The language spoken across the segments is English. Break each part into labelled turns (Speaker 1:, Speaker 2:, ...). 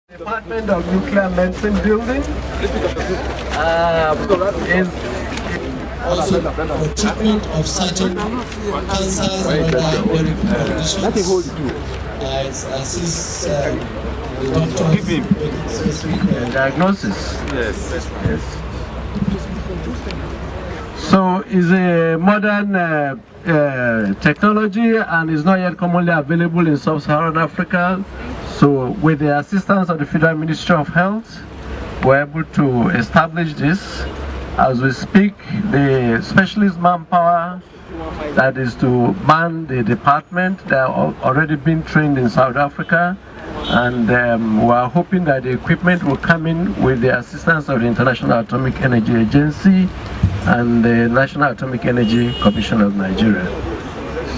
Speaker 1: Department of Nuclear Medicine building is
Speaker 2: also the treatment of certain cancers and other medical conditions. Assists the doctors with specific
Speaker 1: diagnosis.
Speaker 3: Yes.
Speaker 1: Yes. So it's a modern technology and is not yet commonly available in sub-Saharan Africa. So with the assistance of the Federal Ministry of Health, we're able to establish this. As we speak, the specialist manpower that is to man the department, they are already been trained in South Africa, and we are hoping that the equipment will come in with the assistance of the International Atomic Energy Agency and the National Atomic Energy Commission of Nigeria.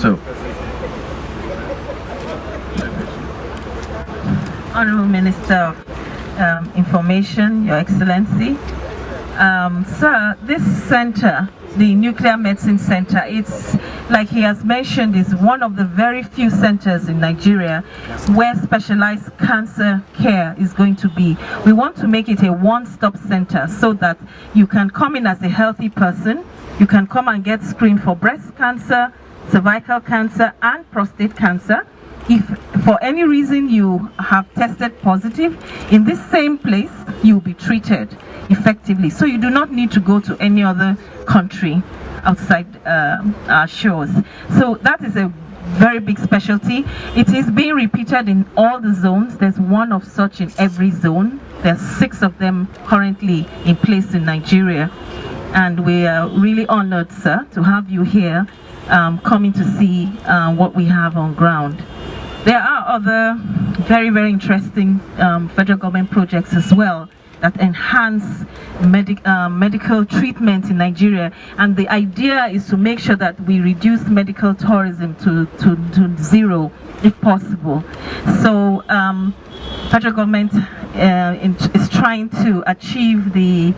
Speaker 1: So,
Speaker 4: Honorable Minister of Information, Your Excellency. Sir, this center, the Nuclear Medicine Center, it's like he has mentioned, is one of the very few centers in Nigeria where specialized cancer care is going to be. We want to make it a one-stop center so that you can come in as a healthy person, you can come and get screened for breast cancer, cervical cancer, and prostate cancer. If for any reason you have tested positive, in this same place, you'll be treated effectively. So you do not need to go to any other country outside our shores. So that is a very big specialty. It is being repeated in all the zones. There's one of such in every zone. There's 6 of them currently in place in Nigeria. And we are really honored, sir, to have you here coming to see what we have on ground. There are other very, very interesting federal government projects as well that enhance medical treatment in Nigeria, and the idea is to make sure that we reduce medical tourism to zero if possible. So federal government is trying to achieve the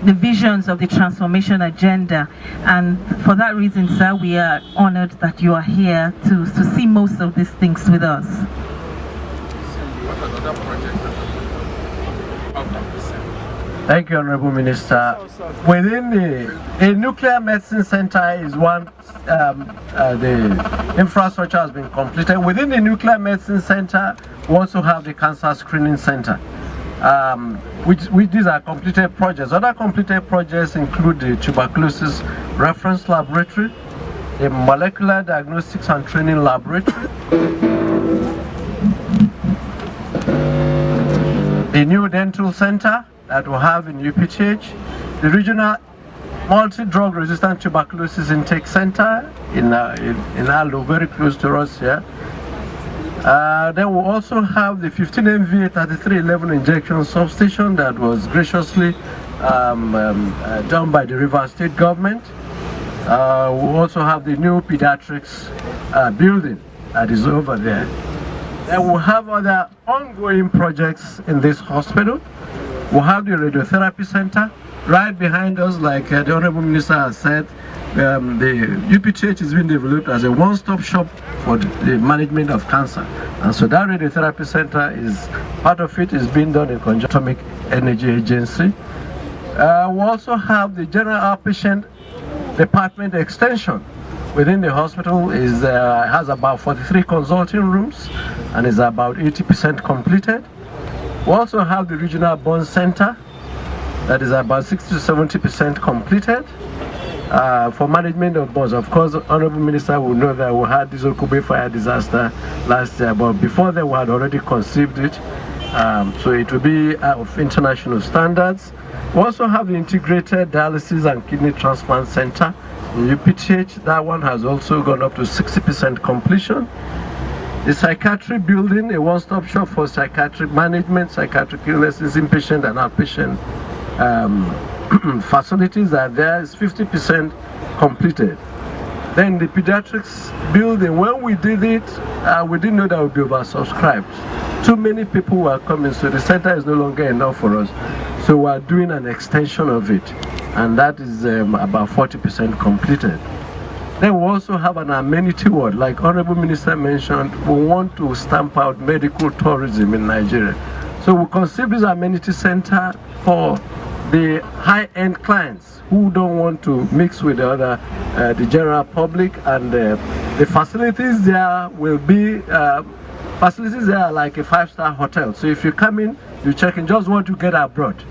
Speaker 4: visions of the transformation agenda, and for that reason, sir, we are honored that you are here to see most of these things with us.
Speaker 1: thank you, Honorable Minister. Within a nuclear medicine center is one, the infrastructure has been completed. Within the nuclear medicine center, we also have the cancer screening center, which these are completed projects. Other completed projects include the tuberculosis reference laboratory, the molecular diagnostics and training laboratory, the new dental center that we have in UPTH, the regional multi-drug resistant tuberculosis intake center in Aldo, very close to us here. Then we also have the 15 MVA 3311 injection substation that was graciously done by the Rivers State government. We also have the new pediatrics building that is over there. Then we have other ongoing projects in this hospital. We have the radiotherapy center right behind us, like the Honorable Minister has said. The UPTH is being developed as a one-stop shop for the management of cancer, and so that radiotherapy center is part of it is being done in conjunction with Atomic Energy Agency. We also have the general outpatient department extension within the hospital has about 43 consulting rooms and is about 80% completed. We also have the regional burn center that is about 60 to 70% completed. For management of burns, of course, Honorable Minister will know that we had this Okube fire disaster last year, but before that we had already conceived it, so it will be of international standards. We also have the integrated dialysis and kidney transplant center in UPTH. That one has also gone up to 60% completion. The psychiatry building, a one-stop shop for psychiatric management, psychiatric illnesses, inpatient and outpatient facilities are there, is 50% completed. Then the pediatrics building, when we did it, we didn't know that would be oversubscribed. Too many people were coming, so the center is no longer enough for us. So we are doing an extension of it, and that is about 40% completed. Then we also have an amenity ward, like Honorable Minister mentioned. We want to stamp out medical tourism in Nigeria. So we conceived this amenity center for the high-end clients who don't want to mix with the general public, and the facilities there will be facilities there are like a 5-star hotel. So if you come in, you check in, just what you get abroad.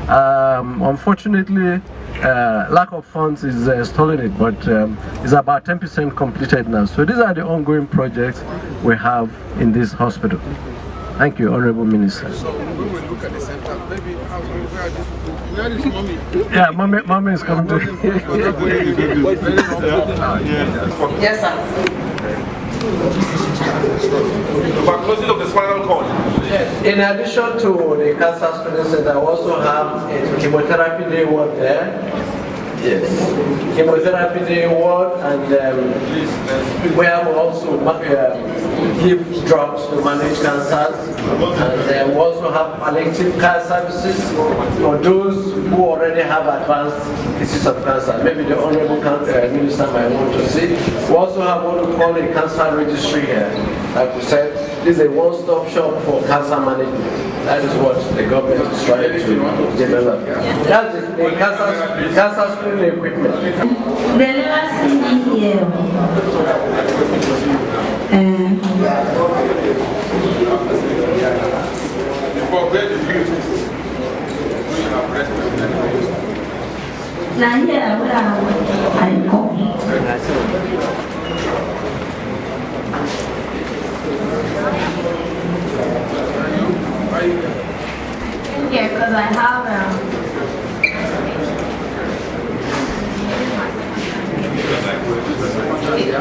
Speaker 1: Unfortunately, lack of funds is stalling it, but it's about 10% completed now. So these are the ongoing projects we have in this hospital. Thank you, Honorable Minister.
Speaker 3: So when we look at the center, maybe where is mommy?
Speaker 1: Yeah, mommy is coming to.
Speaker 5: Yes, sir.
Speaker 3: Closing of the spinal cord.
Speaker 1: In addition to the cancer screening center, I also have a chemotherapy day ward there. Yes. Chemotherapy day ward, and we have also give drugs to manage cancers, and we also have palliative care services for those who already have advanced disease of cancer. Maybe the Honorable Minister might want to see. We also have what we call a cancer registry here. Like we said, this is a one-stop shop for cancer management. That is what the government is trying to develop. That's the cancer screening equipment.
Speaker 5: They never see me here. Now here where I come.
Speaker 6: Yeah, because I have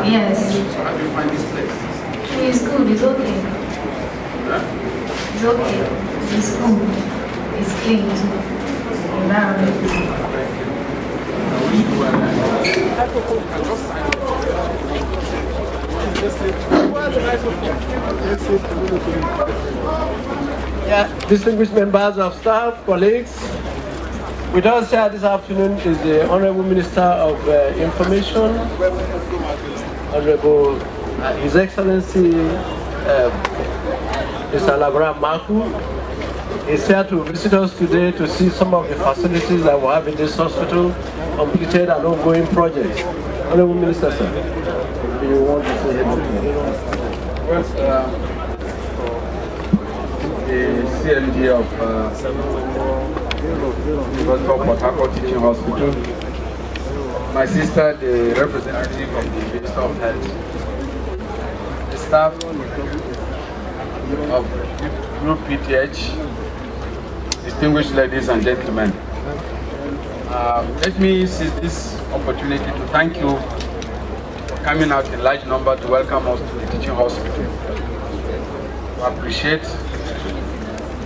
Speaker 6: yes.
Speaker 3: So how do you find this place?
Speaker 6: It's good, it's okay. It's okay. It's good. It's clean too. Environment.
Speaker 1: Yeah, distinguished members of staff, colleagues, with us here this afternoon is the Honorable Minister of Information, Honorable His Excellency Mr. Labra Maku. He's here to visit us today to see some of the facilities that we have in this hospital, completed and ongoing projects. Honorable Minister, sir, do you want to say anything?
Speaker 7: The CMD of Harcourt Teaching Hospital, my sister, the representative of the Minister of Health, the staff of Group PTH, distinguished ladies and gentlemen. Let me seize this opportunity to thank you for coming out in large number to welcome us to the teaching hospital. We appreciate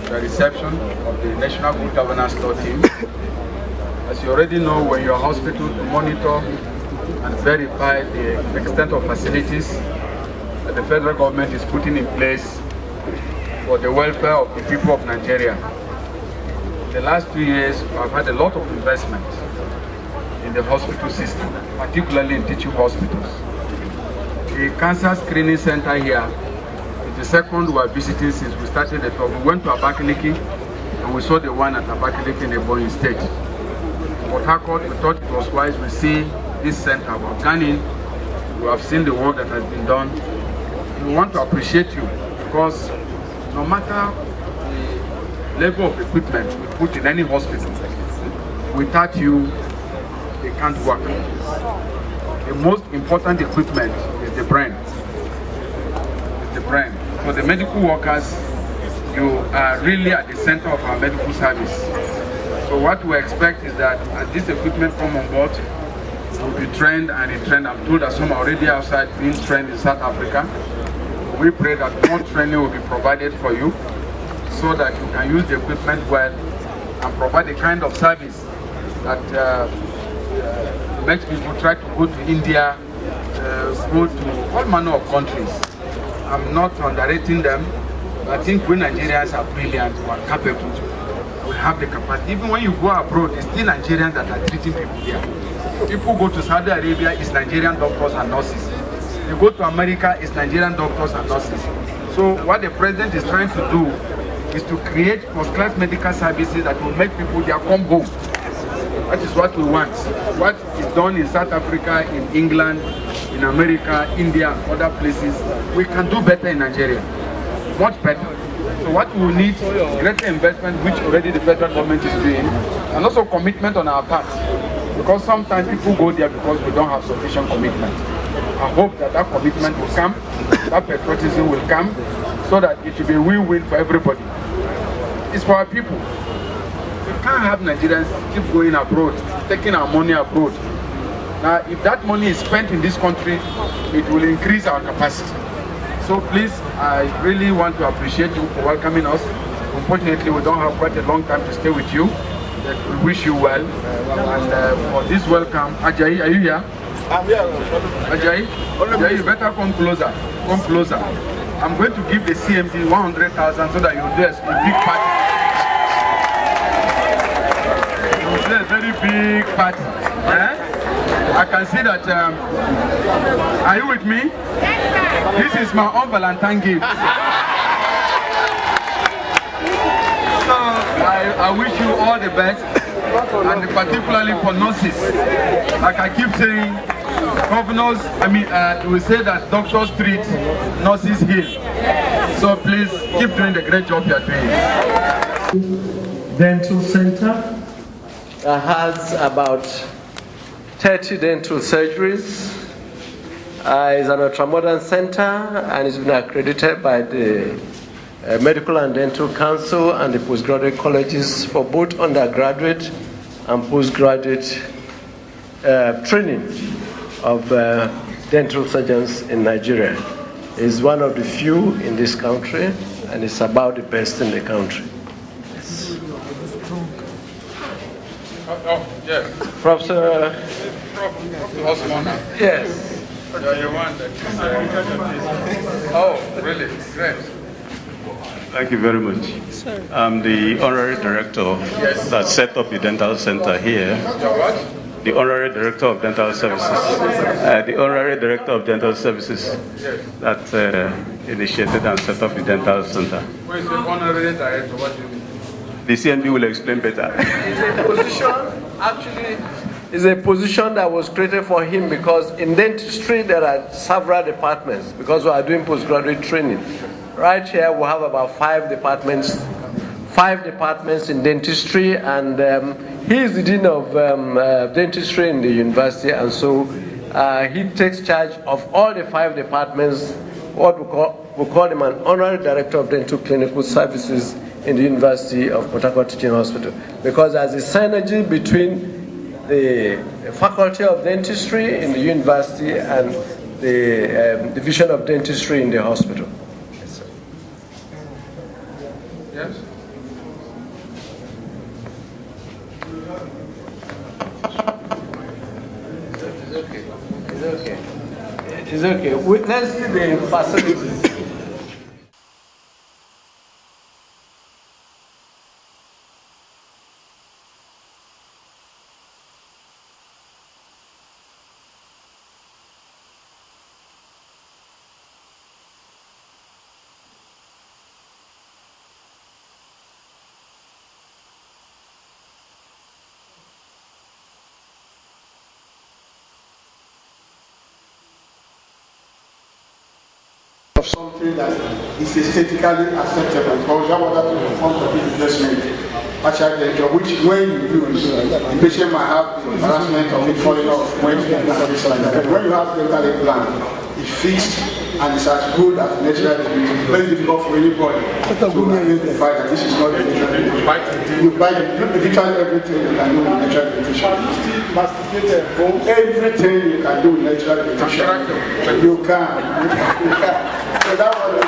Speaker 7: the reception of the National Good Governance Tour Team. As you already know, when you're hospital, to monitor and verify the extent of facilities that the federal government is putting in place for the welfare of the people of Nigeria. The last 2 years, I've had a lot of investment in the hospital system, particularly in teaching hospitals. The cancer screening center here is the second we are visiting since we started the tour. We went to Abakaliki and we saw the one at Abakaliki in Ebonyi State. But Harcourt, we thought it was wise we see this center. We've gone in, we have seen the work that has been done. We want to appreciate you because no matter the level of equipment we put in any hospital, without you, they can't work. The most important equipment is the brain. It's the brain. For the medical workers, you are really at the center of our medical service. So what we expect is that as this equipment come on board, will be trained and retrained. I'm told that some are already outside being trained in South Africa. We pray that more training will be provided for you so that you can use the equipment well and provide the kind of service that makes people try to go to India, go to all manner of countries. I'm not underrating them. I think we Nigerians are brilliant, we are capable. We have the capacity. Even when you go abroad, it's still Nigerians that are treating people here. People go to Saudi Arabia, it's Nigerian doctors and nurses. They go to America, it's Nigerian doctors and nurses. So what the president is trying to do is to create first-class medical services that will make people there come home. That is what we want. What is done in South Africa, in England, in America, India, other places, we can do better in Nigeria. Much better. So what we need is greater investment, which already the federal government is doing, and also commitment on our part. Because sometimes people go there because we don't have sufficient commitment. I hope that that commitment will come, that patriotism will come, so that it will be a win-win for everybody. It's for our people. We can't have Nigerians keep going abroad, taking our money abroad. Now, if that money is spent in this country, it will increase our capacity. So please, I really want to appreciate you for welcoming us. Unfortunately, we don't have quite a long time to stay with you. But we wish you well. And for this welcome, Ajayi, are you here?
Speaker 3: I'm here.
Speaker 7: Ajayi, Ajayi, you better come closer. Come closer. I'm going to give the CMD 100,000 so that you'll do a big party. You'll do a very big party. I can see that. Are you with me? This is my own Valentine gift. So I wish you all the best, and particularly for nurses. Like I keep saying, governors, we say that doctors treat, nurses heal. So please keep doing the great job you are doing.
Speaker 1: Dental center has about 30 dental surgeries. It's an ultramodern center and it's been accredited by the Medical and Dental Council and the postgraduate colleges for both undergraduate and postgraduate training of dental surgeons in Nigeria. It's one of the few in this country and it's about the best in the country. Yes.
Speaker 7: Yes.
Speaker 1: Professor
Speaker 7: Osman.
Speaker 1: Yes.
Speaker 7: You're one that is, oh, really? Great.
Speaker 8: Thank you very much. I'm the honorary director that set up the dental center here. The honorary director of dental services. The honorary director of dental services that initiated and set up the dental center.
Speaker 7: Who is the honorary director? What do you mean?
Speaker 8: The CMD will explain better.
Speaker 1: It's a position that was created for him because in dentistry there are several departments because we are doing postgraduate training. Right here we have about 5 departments in dentistry, and he is the dean of dentistry in the university, and so he takes charge of all the 5 departments. What we call him an honorary director of dental clinical services in the University of Harcourt Teaching Hospital, because there's a synergy between the Faculty of Dentistry in the university and the Division of Dentistry in the hospital. Yes, sir.
Speaker 7: Yes.
Speaker 1: It's okay. It's okay. It's okay. Let's see the facilities.
Speaker 9: Of something that is aesthetically acceptable, because that was that form of investment, which when you use, the patient might have embarrassment of it falling off when you get like that. When you have dental implant, it's fixed and it's as good as natural dentistry. It's very difficult for anybody to identify that this is not the natural dentistry. You buy literally everything you can do with natural dentistry. Everything you can do with natural dentistry. You can. So that was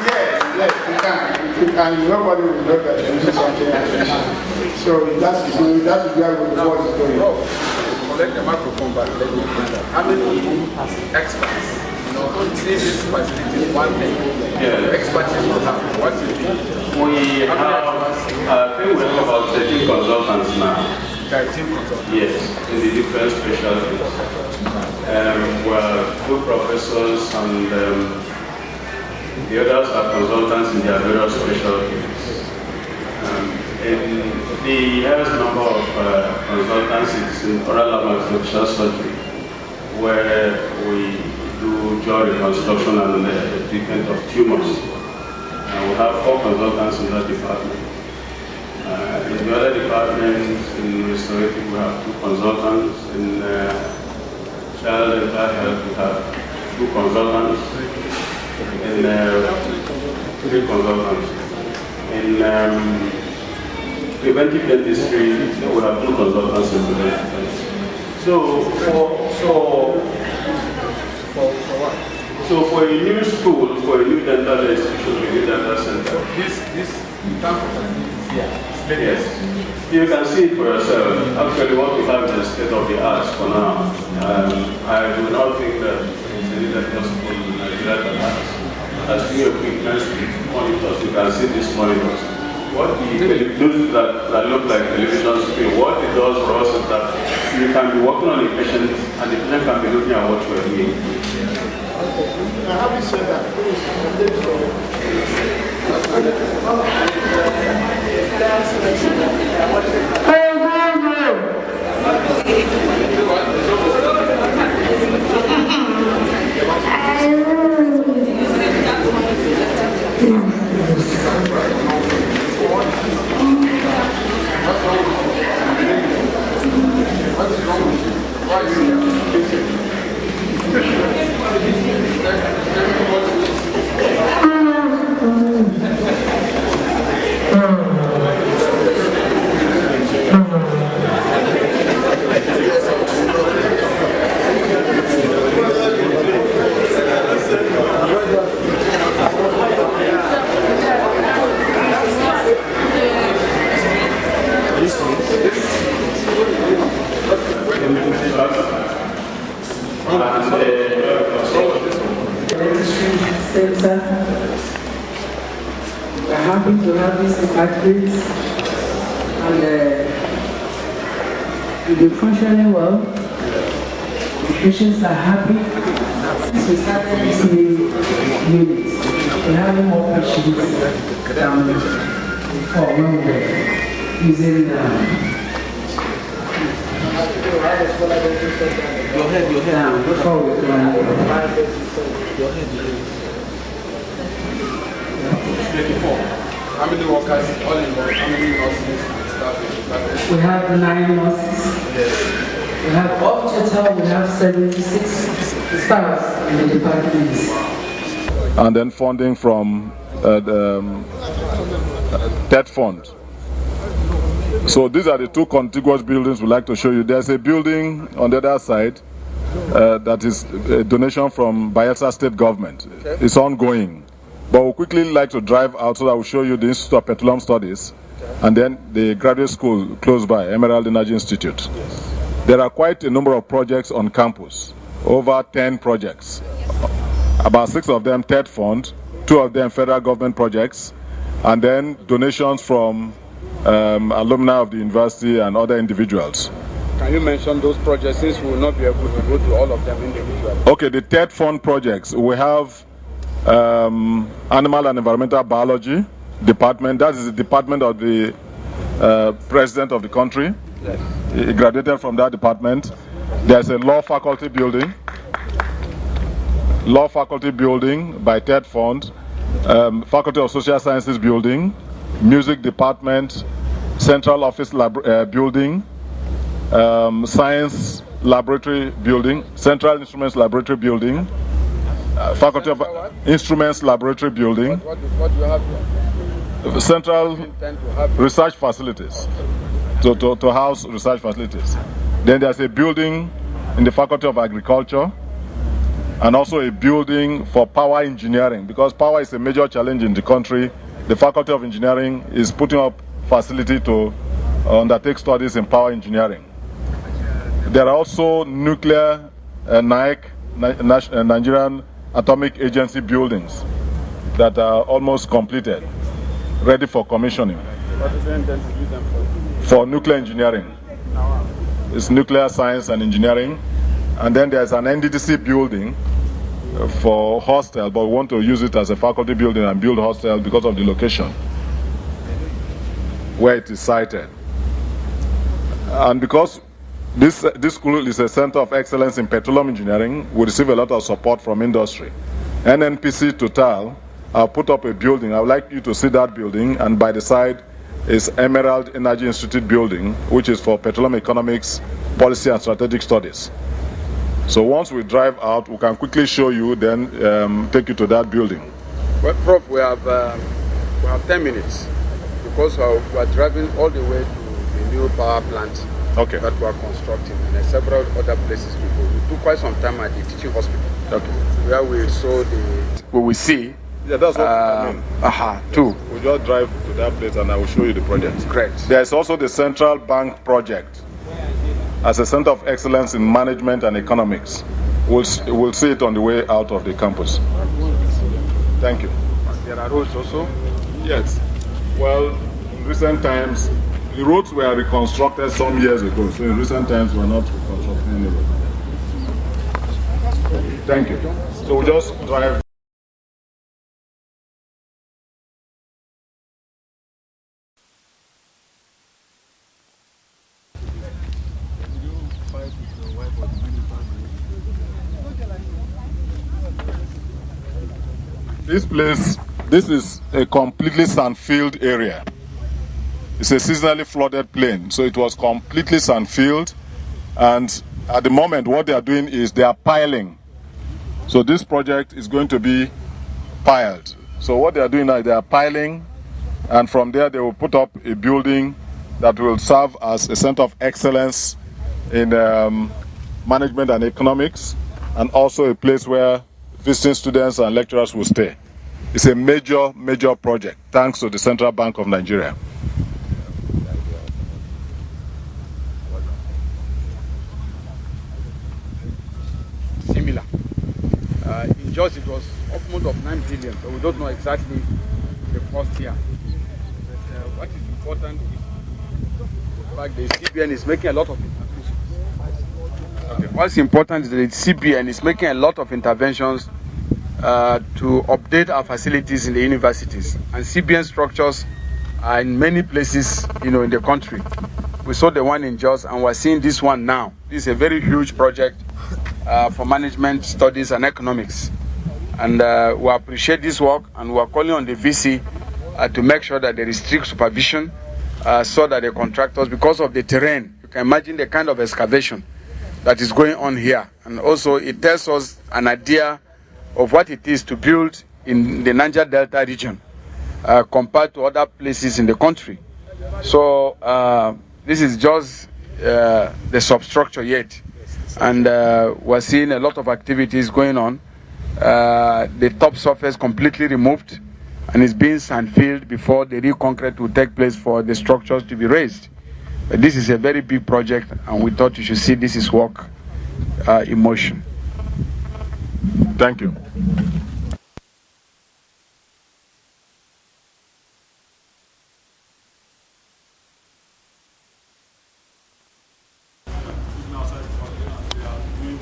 Speaker 9: yes, you can. Nobody will know that this is something artificial. So that is where the world is going.
Speaker 7: Collect the microphone back. How many experts? This facility is one thing. Expertise will have. What is it?
Speaker 8: We have, I think we have about 13 consultants now.
Speaker 7: 13 consultants?
Speaker 8: Yes, in the different specialties. We are 2 professors and The others are consultants in their various specialties. In the highest number of consultants is in oral maxillofacial surgery, where we do jaw reconstruction and the treatment of tumors. And we have 4 consultants in that department. In the other departments, in restorative, we have 2 consultants. In child and child health, we have 2 consultants. In 3 consultants. In preventive dentistry, we have 2 consultants in preventive dentistry. So for a new school, for a new dental institution, a new dental center, this campus here. Yes, you can see it for yourself. Actually, what we have is the state of the art for now. I do not think that it's any dental school in Nigeria that has new equipment, monitors. You can see these monitors. What those that look like television screen, what it does for us is that you can be working on a patient and the patient can be looking at what you are doing.
Speaker 9: Now, having said that,
Speaker 10: We're happy to have these departments and they're functioning well. The patients are happy. Since we started this new unit, we're having more patients than before when we were using your head. Before we go on.
Speaker 7: How many workers, all in all, how many nurses, staff?
Speaker 10: We have 9 nurses. We have all total, we have 76 staff in the departments.
Speaker 11: And then funding from the TED Fund. So these are the 2 contiguous buildings we'd like to show you. There's a building on the other side that is a donation from Bayelsa State Government. Okay. It's ongoing. But we'll quickly like to drive out so that we'll show you the Institute of Petroleum Studies and then the graduate school close by, Emerald Energy Institute. Yes. There are quite a number of projects on campus, over 10 projects. About 6 of them TED Fund, 2 of them federal government projects, and then donations from alumni of the university and other individuals.
Speaker 7: Can you mention those projects since we will not be able to go to all of them individually?
Speaker 11: Okay, the TED Fund projects, we have Animal and Environmental Biology Department. That is the department of the President of the country. Yes. He graduated from that department. There's a law faculty building by TED Fund, Faculty of Social Sciences building, Music Department, Central Office building, Science Laboratory building, Central Instruments Laboratory building, Faculty of Instruments Laboratory building,
Speaker 7: what do you have here?
Speaker 11: Central Research Facilities, to house research facilities. Then there's a building in the Faculty of Agriculture and also a building for power engineering, because power is a major challenge in the country. The Faculty of Engineering is putting up facility to undertake studies in power engineering. There are also nuclear NIAC, Nigerian Atomic Agency buildings that are almost completed, ready for commissioning.
Speaker 7: What is the intent to use them for?
Speaker 11: For nuclear engineering. It's nuclear science and engineering. And then there's an NDDC building for hostel, but we want to use it as a faculty building and build hostel because of the location where it is sited. And because this school is a center of excellence in petroleum engineering, we receive a lot of support from industry. NNPC Total put up a building. I would like you to see that building, and by the side is Emerald Energy Institute building, which is for petroleum economics, policy and strategic studies. So once we drive out, we can quickly show you, then take you to that building.
Speaker 7: Well, Prof, we have 10 minutes because we are driving all the way to the new power plant that we are constructing, and several other places to go. We took quite some time at the teaching hospital, where we saw we will see.
Speaker 11: Yeah, that's what I mean.
Speaker 7: Too.
Speaker 11: We'll just drive to that place and I will show you the project.
Speaker 7: Great.
Speaker 11: There's also the Central Bank project as a center of excellence in management and economics. We'll see it on the way out of the campus. Thank you.
Speaker 7: There are roads also?
Speaker 11: Yes. Well, in recent times, the roads were reconstructed some years ago, so in recent times we're not reconstructing any road. Thank you. So we'll just drive. This place, this is a completely sand-filled area. It's a seasonally flooded plain, so it was completely sand-filled, and at the moment what they are doing is they are piling. So this project is going to be piled. So what they are doing now, they are piling, and from there they will put up a building that will serve as a center of excellence in management and economics, and also a place where visiting students and lecturers will stay. It's a major project, thanks to the Central Bank of Nigeria.
Speaker 7: Similar. In Jos, it was almost of 9 billion, but we don't know exactly the cost here. But what is important is the fact the CBN is making a lot of interventions. What's important is that the CBN is making a lot of interventions to update our facilities in the universities, and CBN structures are in many places, in the country. We saw the one in Jos, and we're seeing this one now. This is a very huge project for management studies and economics, and we appreciate this work, and we're calling on the VC to make sure that there is strict supervision, so that the contractors, because of the terrain, you can imagine the kind of excavation that is going on here, and also it tells us an idea of what it is to build in the Niger Delta region compared to other places in the country. So this is just the substructure yet, and we're seeing a lot of activities going on. The top surface completely removed, and it's being sand-filled before the real concrete will take place for the structures to be raised. But this is a very big project, and we thought you should see this is work in motion.
Speaker 11: Thank you.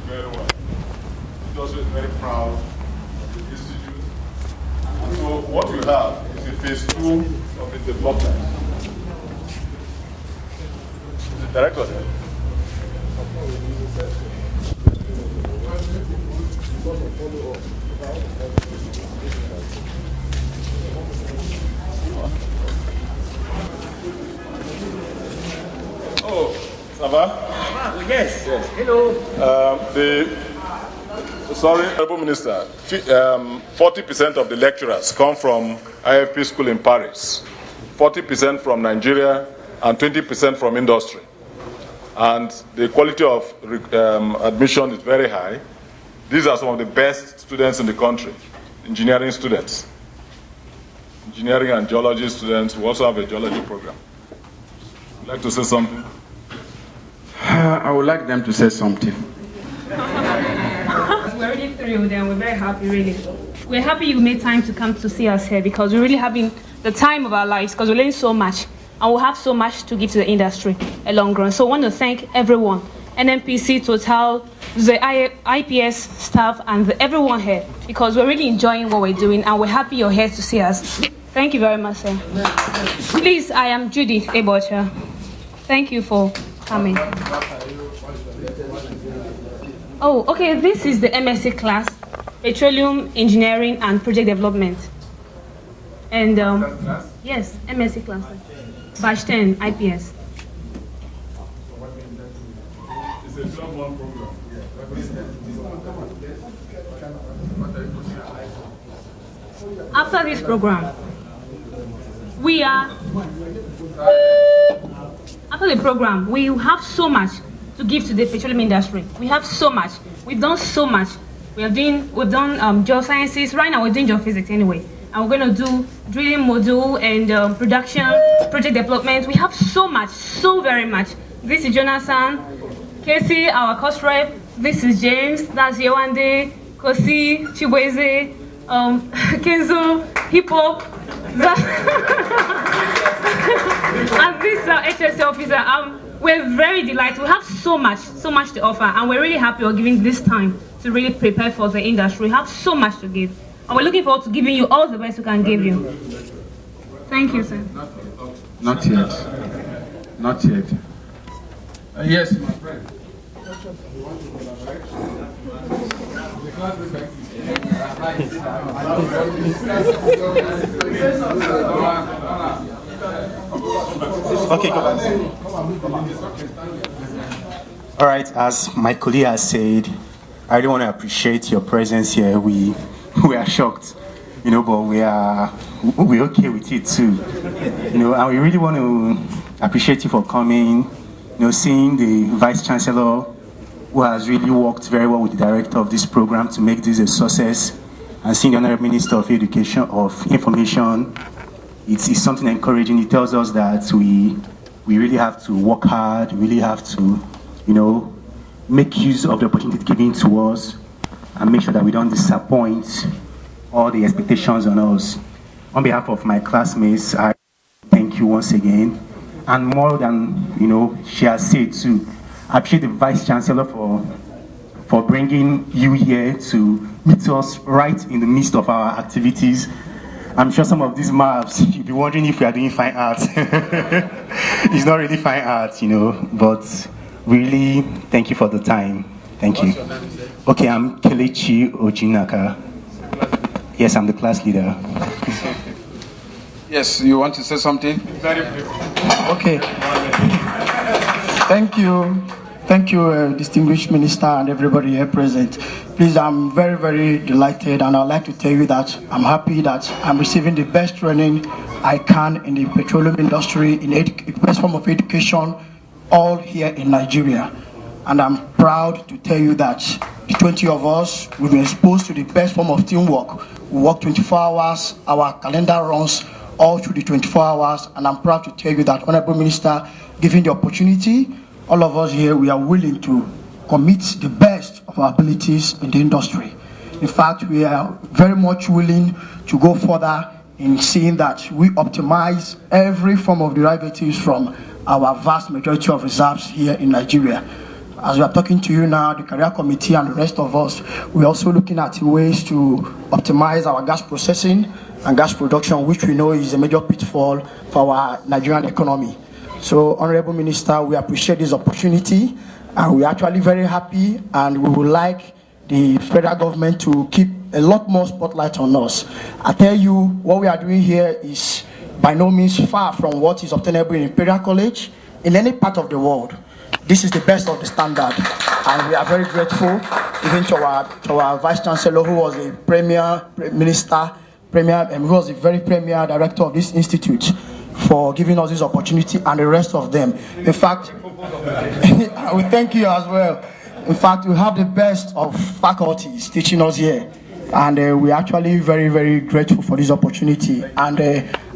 Speaker 11: Very well. It also is very proud of the institute. And so what we have is a phase 2 of the development. The director there. Oh, ça va?
Speaker 12: Yes. Hello.
Speaker 11: Sorry, Honorable Minister, 40% of the lecturers come from IFP school in Paris, 40% from Nigeria, and 20% from industry. And the quality of admission is very high. These are some of the best students in the country, engineering students. Engineering and geology students. We also have a geology program. Would you like to say something?
Speaker 7: I would like them to say something.
Speaker 13: We're really thrilled and we're very happy, really. We're happy you made time to come to see us here because we're really having the time of our lives because we're learning so much and we'll have so much to give to the industry a long run. So I want to thank everyone NNPC, Total, the IPS staff, and everyone here, because we're really enjoying what we're doing and we're happy you're here to see us. Thank you very much, sir. Please, I am Judy Ebocha. Thank you for coming. Oh, okay, this is the MSc class, Petroleum Engineering and Project Development. And, yes, MSc class, batch 10, IPS.
Speaker 11: It's a 12-month program.
Speaker 13: After this program, after the program, we have so much to give to the petroleum industry. We have so much. We've done so much. We've done geosciences. Right now, we're doing geophysics anyway. And we're going to do drilling module and production, project development. We have so much, so very much. This is Jonathan, Casey, our cost rep. This is James, that's Yewande, Kosi, Chibweze, Kenzo, Hip Hop. And this is our HSC officer. We're very delighted. We have so much to offer, and we're really happy we're giving this time to really prepare for the industry. We have so much to give, and we're looking forward to giving you all the best we can give you. Thank you, sir.
Speaker 7: Not yet. Not yet. Yes, my friend.
Speaker 14: Okay, go on. All right, as my colleague has said, I really want to appreciate your presence here. We are shocked, but we're okay with it too, and we really want to appreciate you for coming, seeing the Vice Chancellor, who has really worked very well with the director of this program to make this a success, and seeing the Honorable Minister of Information. It's something encouraging. It tells us that we really have to work hard, really have to, make use of the opportunity given to us and make sure that we don't disappoint all the expectations on us. On behalf of my classmates, I thank you once again. And more than, she has said too, I appreciate the Vice Chancellor for bringing you here to meet us right in the midst of our activities. I'm sure some of these maps, you'll be wondering if we are doing fine art. It's not really fine art, but really, thank you for the time. Thank you. Okay, I'm Kelechi Ojinaka. Yes, I'm the class leader.
Speaker 7: Yes, you want to say something? Very brief.
Speaker 15: Okay. Thank you. Thank you, distinguished minister and everybody here present. Please, I'm very, very delighted, and I'd like to tell you that I'm happy that I'm receiving the best training I can in the petroleum industry, in the best form of education, all here in Nigeria. And I'm proud to tell you that the 20 of us, we've been exposed to the best form of teamwork. We work 24 hours, our calendar runs all through the 24 hours, and I'm proud to tell you that, Honorable Minister, given the opportunity, all of us here, we are willing to commit the best of our abilities in the industry. In fact, we are very much willing to go further in seeing that we optimize every form of derivatives from our vast majority of reserves here in Nigeria. As we are talking to you now, the Career Committee and the rest of us, we're also looking at ways to optimize our gas processing and gas production, which we know is a major pitfall for our Nigerian economy. So, Honorable Minister, we appreciate this opportunity, and we're actually very happy, and we would like the federal government to keep a lot more spotlight on us. I tell you, what we are doing here is by no means far from what is obtainable in Imperial College in any part of the world. This is the best of the standard, and we are very grateful even to our Vice Chancellor, who was a premier minister, who was a very premier director of this institute, for giving us this opportunity, and the rest of them. In fact, we thank you as well. In fact, we have the best of faculties teaching us here, and we're actually very, very grateful for this opportunity. And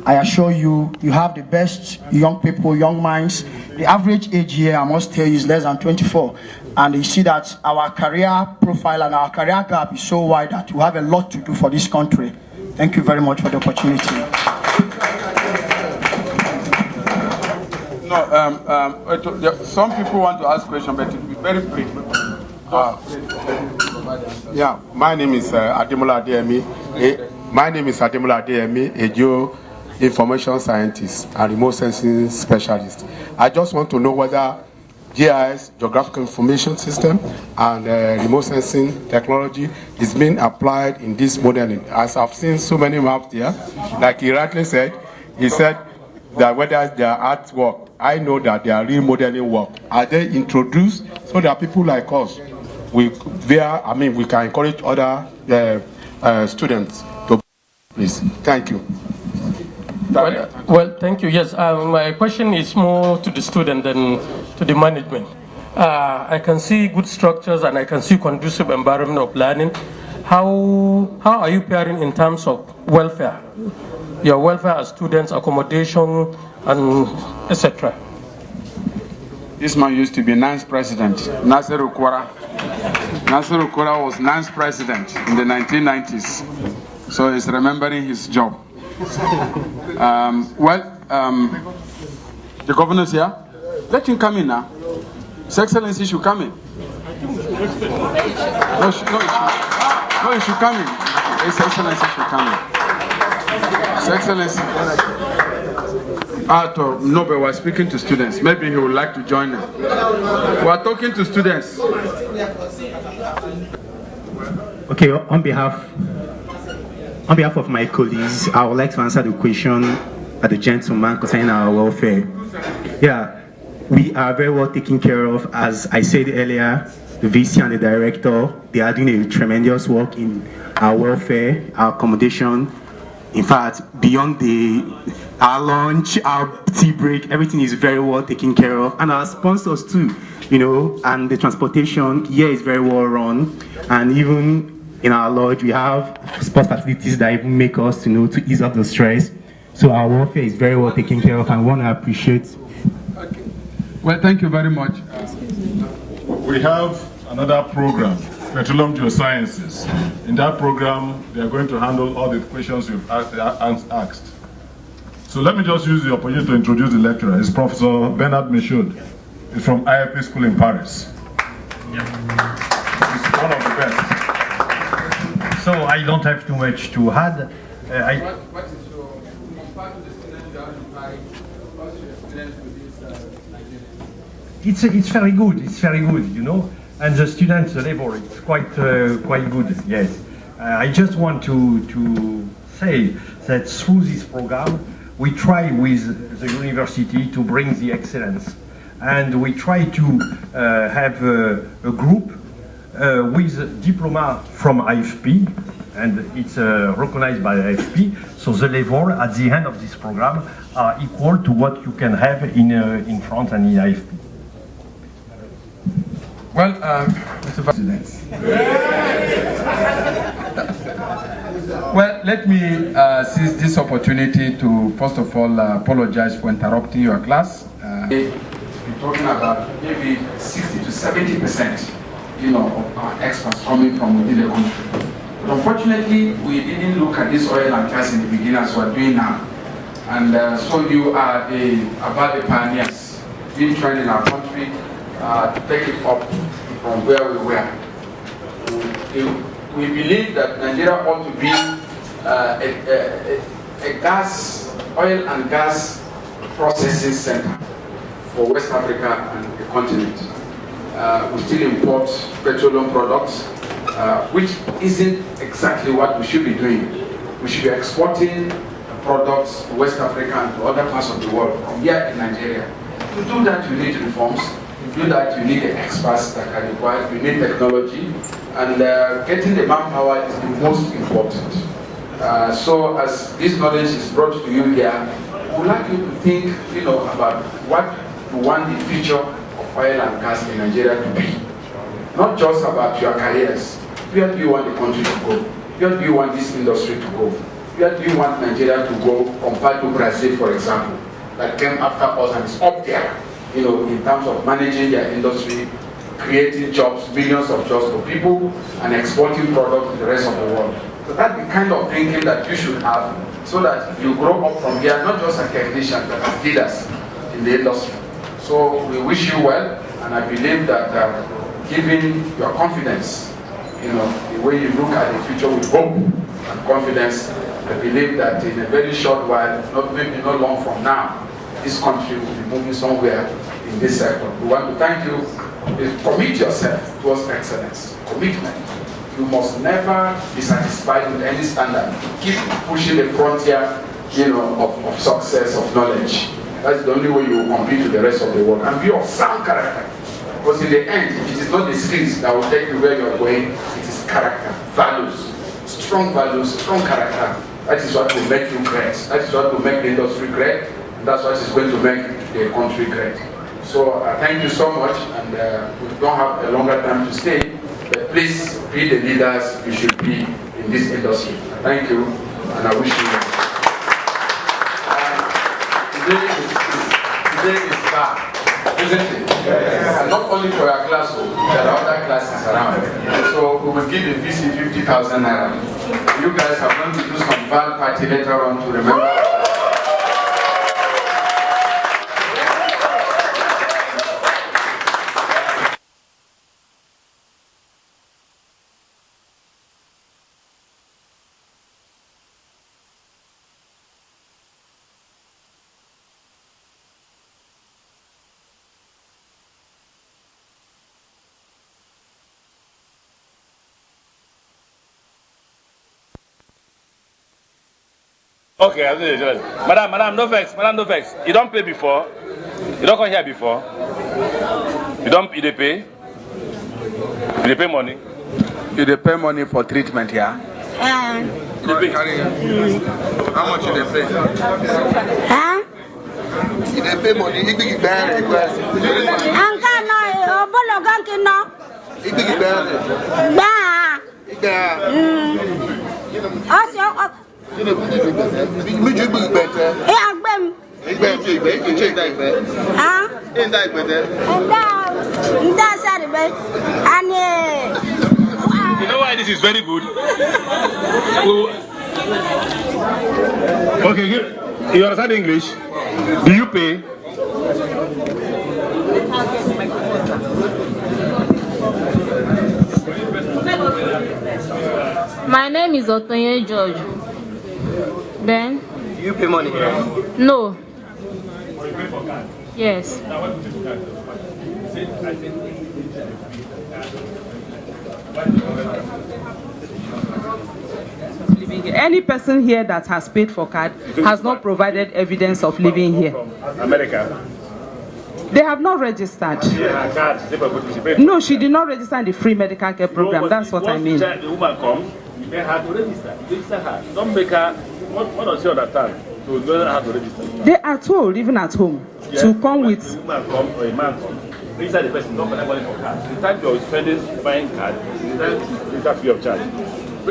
Speaker 15: I assure you, you have the best young people, young minds. The average age here, I must tell you, is less than 24. And you see that our career profile and our career gap is so wide that we have a lot to do for this country. Thank you very much for the opportunity.
Speaker 7: No, some people want to ask questions, but Very brief.
Speaker 9: Yeah, my name is Ademola Adeyemi. My name is Ademola Adeyemi, a geo-information scientist and remote sensing specialist. I just want to know whether GIS, Geographical Information System, and remote sensing technology is being applied in this modeling. As I've seen so many maps there, like he rightly said, he said that whether they are artwork, I know that they are real modeling work. Are they introduced so that people like us, we can encourage other students to please. Thank you.
Speaker 16: Well, thank you. Yes, my question is more to the student than to the management. I can see good structures and I can see conducive environment of learning. How are you faring in terms of welfare? Your welfare as students, accommodation, and etc.
Speaker 7: This man used to be NANS president, Nasiru Kwara. Nasiru Kwara was NANS president in the 1990s, so he's remembering his job. The governor's here. Let him come in now. His Excellency should come in. No, he should come in. His Excellency should come in. His Excellency. No, but we're speaking to students. Maybe he would like to join them. We're talking to students.
Speaker 14: Okay, on behalf of my colleagues, I would like to answer the question at the gentleman concerning our welfare. Yeah, we are very well taken care of. As I said earlier, the VC and the director, they are doing a tremendous work in our welfare, our accommodation. In fact, beyond our lunch, our tea break, everything is very well taken care of. And our sponsors too, and the transportation here is very well run. And even in our lodge, we have sports facilities that even make us, to ease up the stress. So our welfare is very well taken care of, and we want to appreciate.
Speaker 7: Okay. Well, thank you very much.
Speaker 11: We have another program, Petroleum Geosciences. In that program, they are going to handle all the questions you've asked. So let me just use the opportunity to introduce the lecturer. It's Professor Bernard Michaud. He's from IFP School in Paris.
Speaker 17: Yeah.
Speaker 11: He's one of the best.
Speaker 17: So I don't have too much to add.
Speaker 7: What is your, compared to the students you have in Paris, what's your experience with this Nigerian?
Speaker 17: It's very good. It's very good, and the students' level is quite good. Yes, I just want to say that through this program, we try with the university to bring the excellence, and we try to have a group with diploma from IFP, and it's recognized by IFP. So the level at the end of this program are equal to what you can have in France and in IFP.
Speaker 7: Well, Mr. President. Well, let me seize this opportunity to first of all apologize for interrupting your class. We're talking about maybe 60 to 70%, of our experts coming from within the country. But unfortunately, we didn't look at this oil and gas in the beginning as we're doing now. And so you are about the pioneers being trained in our country to take it up from where we were. We believe that Nigeria ought to be a oil and gas processing center for West Africa and the continent. We still import petroleum products, which isn't exactly what we should be doing. We should be exporting products to West Africa and to other parts of the world from here in Nigeria. To do that, you need reforms. To do that, you need the experts that are required. You need technology, and getting the manpower is the most important. So, as this knowledge is brought to you here, I would like you to think, about what you want the future of oil and gas in Nigeria to be. Not just about your careers. Where do you want the country to go? Where do you want this industry to go? Where do you want Nigeria to go compared to Brazil, for example, that came after us and is up there, in terms of managing their industry, creating jobs, millions of jobs for people, and exporting products to the rest of the world. So that's the kind of thinking that you should have, so that you grow up from here, not just as technicians, but as leaders in the industry. So we wish you well. And I believe that given your confidence, the way you look at the future with hope and confidence, I believe that in a very short while, maybe not long from now, this country will be moving somewhere in this sector. We want to thank you. Commit yourself towards excellence. Commitment. You must never be satisfied with any standard. Keep pushing the frontier, of success, of knowledge. That's the only way you will compete with the rest of the world. And be of sound character. Because in the end, it is not the skills that will take you where you are going. It is character, values, strong character. That is what will make you great. That is what will make the industry great. And that's what is going to make the country great. So thank you so much. And we don't have a longer time to stay. But please be the leaders you should be in this industry. Thank you. And I wish you well. Today is bad, isn't it? And not only for our class, there are other classes around. So we will give the VC 50,000 naira. You guys are going to do some bad party later on to remember.
Speaker 18: Okay, I'll do it. Madam, no vex. You don't pay before? You don't come here before? You dey pay? You dey pay money?
Speaker 7: You dey pay money for treatment here?
Speaker 18: You dey pay?
Speaker 3: How much you dey pay?
Speaker 5: Huh?
Speaker 3: You dey pay money? You big band.
Speaker 5: Anka no, obolo ganki no.
Speaker 3: You big band.
Speaker 5: Ba. Osio.
Speaker 3: You know, big better.
Speaker 5: Yeah, Bem.
Speaker 3: Big better.
Speaker 5: Huh?
Speaker 3: In that better.
Speaker 5: And that's it, baby. And
Speaker 18: you know why this is very good? Okay, you understand English? Do you pay?
Speaker 19: My name is Otonye George. Ben?
Speaker 20: Do you pay money here?
Speaker 19: No. Yes.
Speaker 10: Any person here that has paid for card has not provided evidence of living here.
Speaker 18: America.
Speaker 10: They have not registered. No, she did not register in the free medical care program. That's what I mean.
Speaker 18: The woman comes, you may have to register. Register her. Don't make her. What does she understand? To know how to register.
Speaker 10: They are told, even at home, to come with.
Speaker 18: A woman comes or a man comes. Register the person. Don't collect money for card. The time you're spending buying card, it's a free of charge.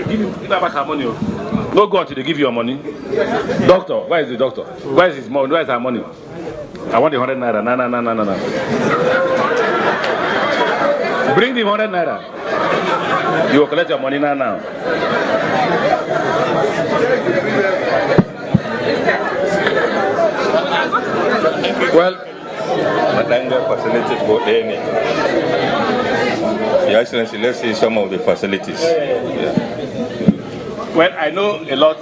Speaker 18: Give her back her money. No go until they give you your money. Doctor, where is the doctor? Where is his money? Where is her money? I want the 100 naira. No. Bring the 100 naira. You will collect your money now.
Speaker 8: Well, Madanga facilities for any. Your Excellency, let's see some of the facilities.
Speaker 18: Yeah. Well, I know a lot